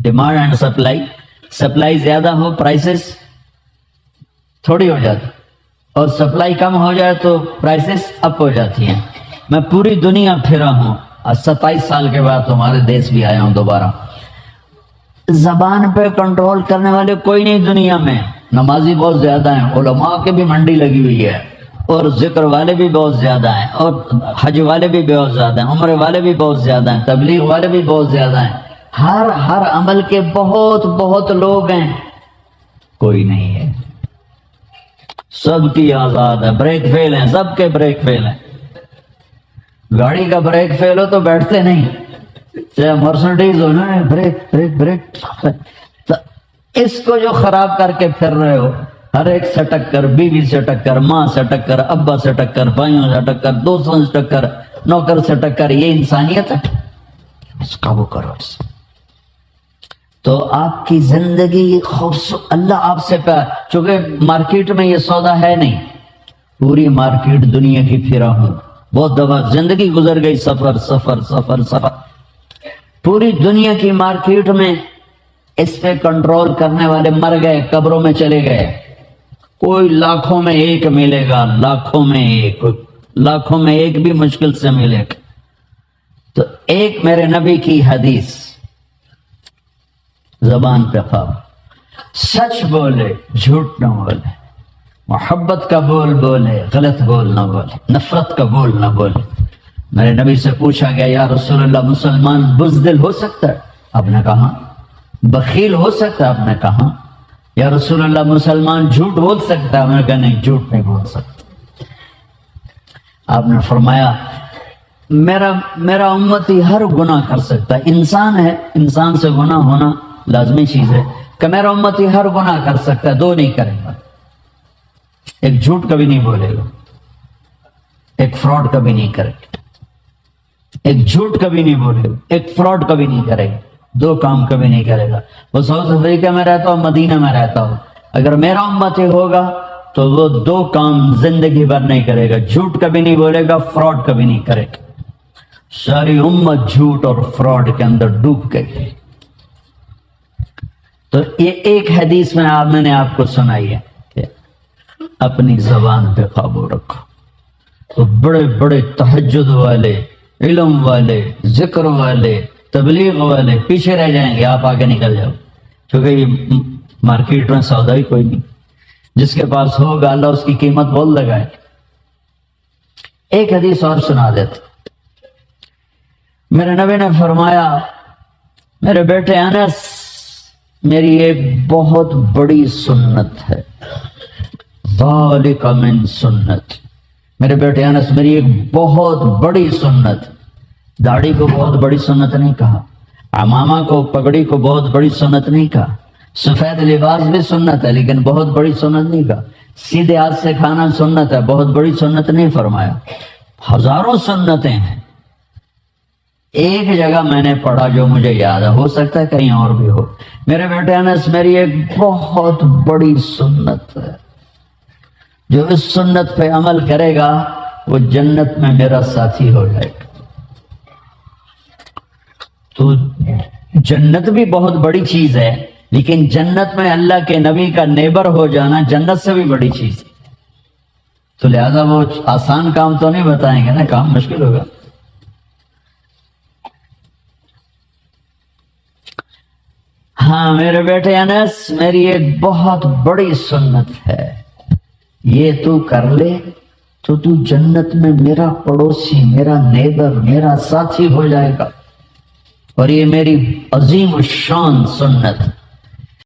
S1: ڈیمانڈ اینڈ سپلائی، سپلائی زیادہ ہو پرائسز تھوڑی ہو جاتی، اور سپلائی کم ہو جائے تو پرائسز اپ ہو جاتی ہیں۔ میں پوری دنیا پھرا ہوں، 27 سال کے بعد تمہارے دیش بھی آیا ہوں دوبارہ۔ زبان پہ کنٹرول کرنے والے کوئی نہیں دنیا میں، نمازی بہت زیادہ ہیں، علماء کی بھی منڈی لگی ہوئی ہے، اور ذکر والے بھی بہت زیادہ ہیں، اور حج والے بھی بہت زیادہ ہیں، عمرے والے بھی بہت زیادہ ہیں، تبلیغ والے بھی بہت زیادہ ہیں، ہر عمل کے بہت لوگ ہیں، کوئی نہیں ہے، سب کی آزاد ہے۔ بریک فیل ہیں، سب کے بریک فیل ہیں۔ گاڑی کا بریک فیل ہو تو بیٹھتے نہیں، چاہے مرسڈیز ہو نا، بریک بریک بریک۔ تو اس کو جو خراب کر کے پھر رہے ہو، ہر ایک سے ٹکر، بیوی سے ٹکر، ماں سے ٹکر، ابا سے ٹکر، بھائیوں سے ٹکر، دوستوں سے ٹکر، نوکر سے ٹکر، یہ انسانیت ہے؟ اس کا وہ کرو اس۔ تو آپ کی زندگی خوبصورت، اللہ آپ سے پیار، چونکہ مارکیٹ میں یہ سودا ہے نہیں، پوری مارکیٹ دنیا کی پھرا ہوں، بہت دفعہ زندگی گزر گئی، سفر سفر سفر سفر، پوری دنیا کی مارکیٹ میں اس پہ کنٹرول کرنے والے مر گئے، قبروں میں چلے گئے، کوئی لاکھوں میں ایک ملے گا، لاکھوں میں ایک بھی مشکل سے ملے گا۔ تو ایک میرے نبی کی حدیث، زبان پہ خواب، سچ بولے جھوٹ نہ بولے، محبت کا بول بولے، غلط بول نہ بولے، نفرت کا بول نہ بولے۔ میرے نبی سے پوچھا گیا یا رسول اللہ مسلمان بزدل ہو سکتا ہے؟ آپ نے کہا بخیل ہو سکتا ہے؟ آپ نے کہا یا رسول اللہ مسلمان جھوٹ بول سکتا ہے؟ میں نے کہا نہیں، جھوٹ نہیں بول سکتا۔ آپ نے فرمایا میرا امتی ہر گناہ کر سکتا ہے، انسان ہے، انسان سے گناہ ہونا لازمی چیز ہے، کہ میرا امتی ہر گناہ کر سکتا ہے، دو نہیں کرے گا، ایک جھوٹ کبھی نہیں بولے گا، ایک فراڈ کبھی نہیں کرے گا، ایک جھوٹ کبھی نہیں بولے گا، ایک فراڈ کبھی نہیں کرے گا، دو کام کبھی نہیں کرے گا۔ وہ ساؤتھ افریقہ میں رہتا ہوں، مدینہ میں رہتا ہوں، اگر میرا امتی ہوگا تو وہ دو کام زندگی بھر نہیں کرے گا، جھوٹ کبھی نہیں بولے گا، فراڈ کبھی نہیں کرے گا۔ ساری امت جھوٹ اور فراڈ کے اندر ڈوب گئی۔ تو یہ ایک حدیث میں نے آپ کو سنائی ہے کہ اپنی زبان پہ قابو رکھو۔ تو بڑے بڑے تہجد والے، علم والے، ذکر والے، تبلیغ والے پیچھے رہ جائیں گے، آپ آگے نکل جاؤ، کیونکہ یہ مارکیٹ میں سودا ہی کوئی نہیں، جس کے پاس ہوگا اللہ اس کی قیمت بول لگائے۔ ایک حدیث اور سنا دیتے، میرے نبی نے فرمایا میرے بیٹے انس، میری ایک بہت بڑی سنت ہے، ذالک من سنت، میرے بیٹے انس میری ایک بہت بڑی سنت۔ داڑھی کو بہت بڑی سنت نہیں کہا، عمامہ کو، پگڑی کو بہت بڑی سنت نہیں کہا، سفید لباس بھی سنت ہے لیکن بہت بڑی سنت نہیں کہا، سیدھے ہاتھ سے کھانا سنت ہے، بہت بڑی سنت نہیں فرمایا، ہزاروں سنتیں ہیں۔ ایک جگہ میں نے پڑھا جو مجھے یاد ہے، ہو سکتا ہے کہیں اور بھی ہو، میرے بیٹے انس میری ایک بہت بڑی سنت ہے، جو اس سنت پہ عمل کرے گا وہ جنت میں میرا ساتھی ہو جائے گا۔ تو جنت بھی بہت بڑی چیز ہے، لیکن جنت میں اللہ کے نبی کا نیبر ہو جانا جنت سے بھی بڑی چیز ہے۔ تو لہذا وہ آسان کام تو نہیں بتائیں گے نا، کام مشکل ہوگا۔ ہاں میرے بیٹے انس میری ایک بہت بڑی سنت ہے، یہ تو کر لے تو تو جنت میں میرا پڑوسی، میرا نیبر، میرا ساتھی ہو جائے گا، اور یہ میری عظیم الشان سنت